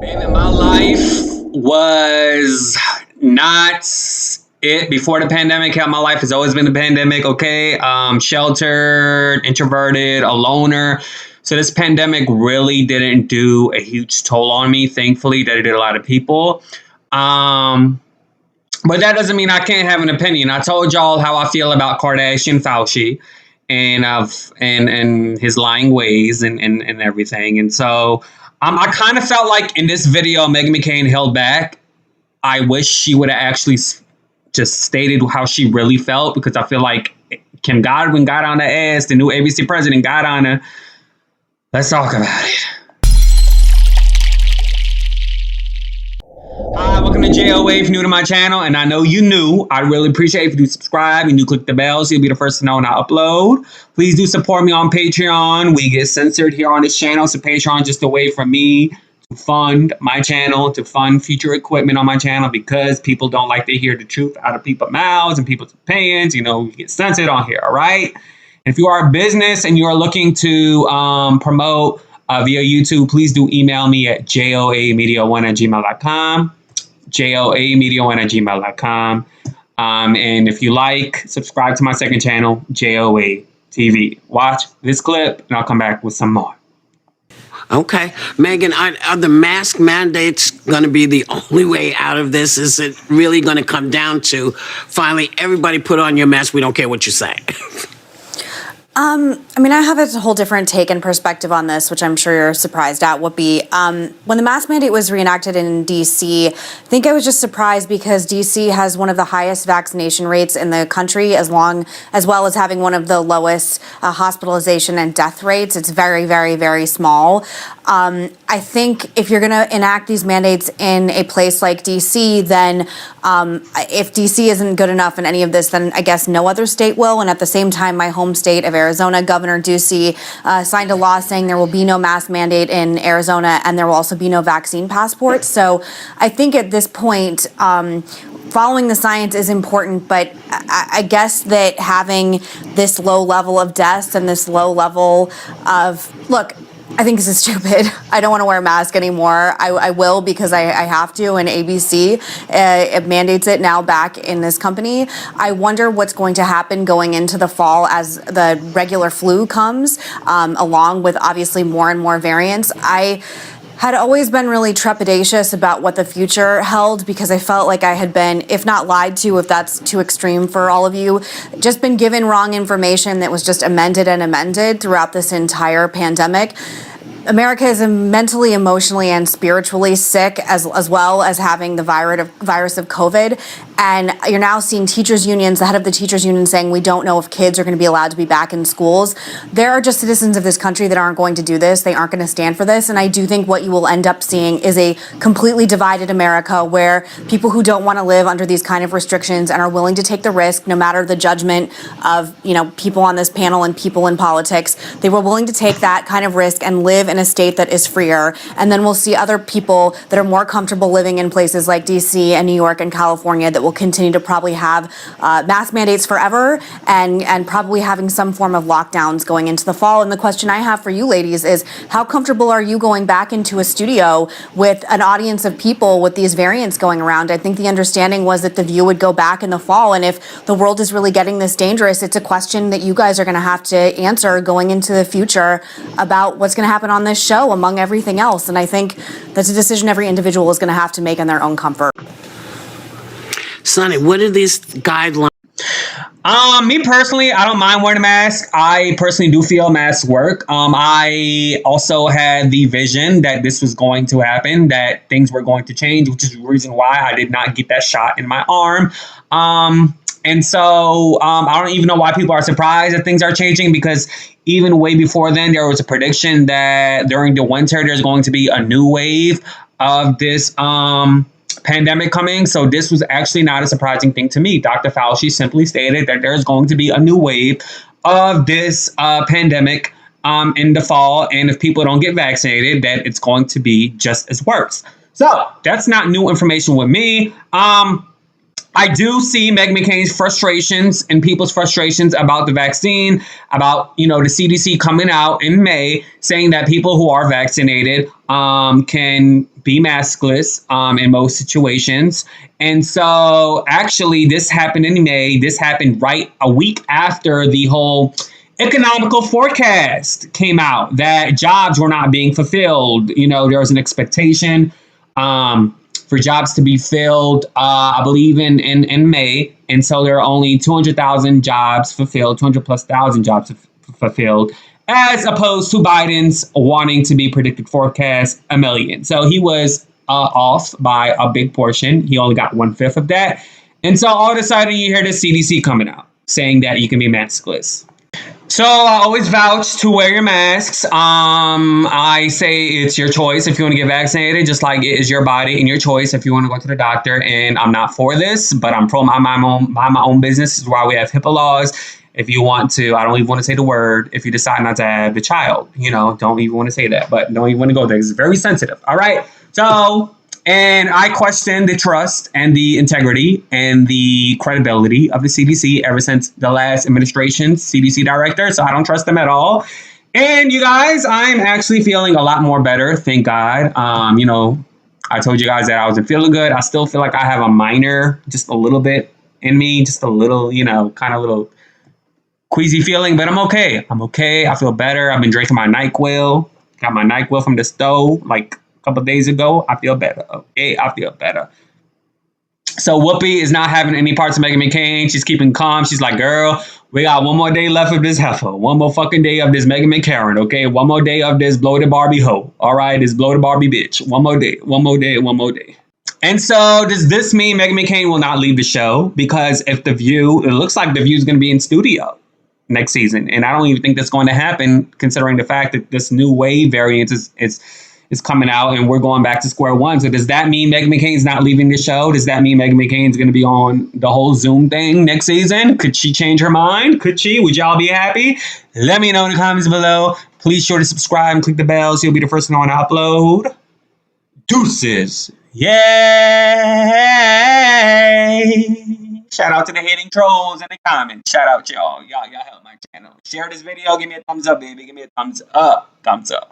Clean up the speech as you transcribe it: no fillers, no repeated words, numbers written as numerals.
Baby, my life was not it before the pandemic. How my life has always been the pandemic, okay? Sheltered, introverted, a loner. So this pandemic really didn't do a huge toll on me, thankfully, that it did a lot of people. Um, but that doesn't mean I can't have an opinion. I told y'all how I feel about Kardashian Fauci and his lying ways and everything. And so I kind of felt like in this video, Meghan McCain held back. I wish she would have actually just stated how she really felt, because I feel like Kim Godwin got on her ass, the new ABC president got on her. Let's talk about it. Hi, welcome to JO Wave, new to my channel, and I know you new. I really appreciate if you do subscribe and you click the bell so you'll be the first to know when I upload. Please do support me on Patreon. We get censored here on this channel, so Patreon is just a way for me to fund my channel, to fund future equipment on my channel, because people don't like to hear the truth out of people's mouths and people's opinions. You know, you get censored on here, all right? And if you are a business and you are looking to promote via YouTube, please do email me at joamedia1@gmail.com. joamedia1@gmail.com. And if you like, subscribe to my second channel, JOA TV. Watch this clip, and I'll come back with some more. Okay. Meghan, are the mask mandates going to be the only way out of this? Is it really going to come down to finally everybody put on your mask? We don't care what you say. I mean, I have a whole different take and perspective on this, which I'm sure you're surprised at, Whoopi. When the mask mandate was reenacted in D.C., I think I was just surprised because D.C. has one of the highest vaccination rates in the country, as well as having one of the lowest hospitalization and death rates. It's very, very, very small. I think if you're going to enact these mandates in a place like D.C., then if D.C. isn't good enough in any of this, then I guess no other state will. And at the same time, my home state of Arizona, Governor Ducey signed a law saying there will be no mask mandate in Arizona, and there will also be no vaccine passports. So I think at this point, following the science is important, but I guess that having this low level of deaths and this low level of, look, I think this is stupid. I don't want to wear a mask anymore. I will because I have to, and ABC it mandates it now back in this company. I wonder what's going to happen going into the fall as the regular flu comes, along with obviously more and more variants. I had always been really trepidatious about what the future held, because I felt like I had been, if not lied to, if that's too extreme for all of you, just been given wrong information that was just amended and amended throughout this entire pandemic. America is mentally, emotionally, and spiritually sick, as well as having the virus of COVID. And you're now seeing teachers' unions, the head of the teachers' union, saying we don't know if kids are going to be allowed to be back in schools. There are just citizens of this country that aren't going to do this. They aren't going to stand for this. And I do think what you will end up seeing is a completely divided America, where people who don't want to live under these kind of restrictions and are willing to take the risk, no matter the judgment of, you know, people on this panel and people in politics, they were willing to take that kind of risk and live in a state that is freer. And then we'll see other people that are more comfortable living in places like DC and New York and California that will continue to probably have mask mandates forever, and probably having some form of lockdowns going into the fall. And the question I have for you ladies is, how comfortable are you going back into a studio with an audience of people with these variants going around? I think the understanding was that The View would go back in the fall, and if the world is really getting this dangerous, it's a question that you guys are going to have to answer going into the future about what's going to happen on this show, among everything else. And I think that's a decision every individual is going to have to make in their own comfort. Sonny, what are these guidelines? Me personally, I don't mind wearing a mask. I personally do feel masks work. I also had the vision that this was going to happen, that things were going to change, which is the reason why I did not get that shot in my arm. And so I don't even know why people are surprised that things are changing, because even way before then, there was a prediction that during the winter, there's going to be a new wave of this pandemic coming. So this was actually not a surprising thing to me. Dr. Fauci simply stated that there's going to be a new wave of this pandemic in the fall. And if people don't get vaccinated, that it's going to be just as worse. So that's not new information with me. I do see Meghan McCain's frustrations and people's frustrations about the vaccine, about, you know, the CDC coming out in May saying that people who are vaccinated can be maskless in most situations. And so actually this happened in May. This happened right a week after the whole economical forecast came out that jobs were not being fulfilled. You know, there was an expectation for jobs to be filled, I believe in May. And so there are only 200,000 jobs fulfilled, 200 plus thousand jobs fulfilled, as opposed to Biden's wanting to be predicted forecast 1 million. So he was off by a big portion. He only got 1/5 of that. And so all of a sudden you hear the CDC coming out saying that you can be maskless. So I always vouch to wear your masks. I say it's your choice if you want to get vaccinated, just like it is your body and your choice if you want to go to the doctor. And I'm not for this, but I'm pro my own business. This is why we have HIPAA laws. If you want to, I don't even want to say the word. If you decide not to have the child, you know, don't even want to say that, but don't even want to go there. It's very sensitive. All right. So, and I question the trust and the integrity and the credibility of the CDC ever since the last administration's CDC director. So I don't trust them at all. And you guys, I'm actually feeling a lot more better. Thank God. You know, I told you guys that I wasn't feeling good. I still feel like I have a minor, just a little bit in me, just a little, you know, kind of little queasy feeling, but I'm okay. I'm okay. I feel better. I've been drinking my NyQuil. Got my NyQuil from the stove like a couple of days ago. I feel better. Okay, I feel better. So Whoopi is not having any parts of Meghan McCain. She's keeping calm. She's like, girl, we got one more day left of this heifer. One more fucking day of this Meghan McCain, okay? One more day of this blow the Barbie hoe. All right, this blow the Barbie bitch. One more day, one more day, one more day. And so does this mean Meghan McCain will not leave the show? Because if The View, it looks like The View is going to be in studio next season. And I don't even think that's going to happen considering the fact that this new wave variant is coming out and we're going back to square one. So does that mean Meghan McCain's not leaving the show? Does that mean Meghan McCain's going to be on the whole Zoom thing next season? Could she change her mind? Could she? Would y'all be happy? Let me know in the comments below. Please sure to subscribe and click the bell so you'll be the first one to upload. Deuces. Yay! Shout out to the hating trolls in the comments. Shout out y'all. Y'all help my channel. Share this video. Give me a thumbs up, baby. Give me a thumbs up. Thumbs up.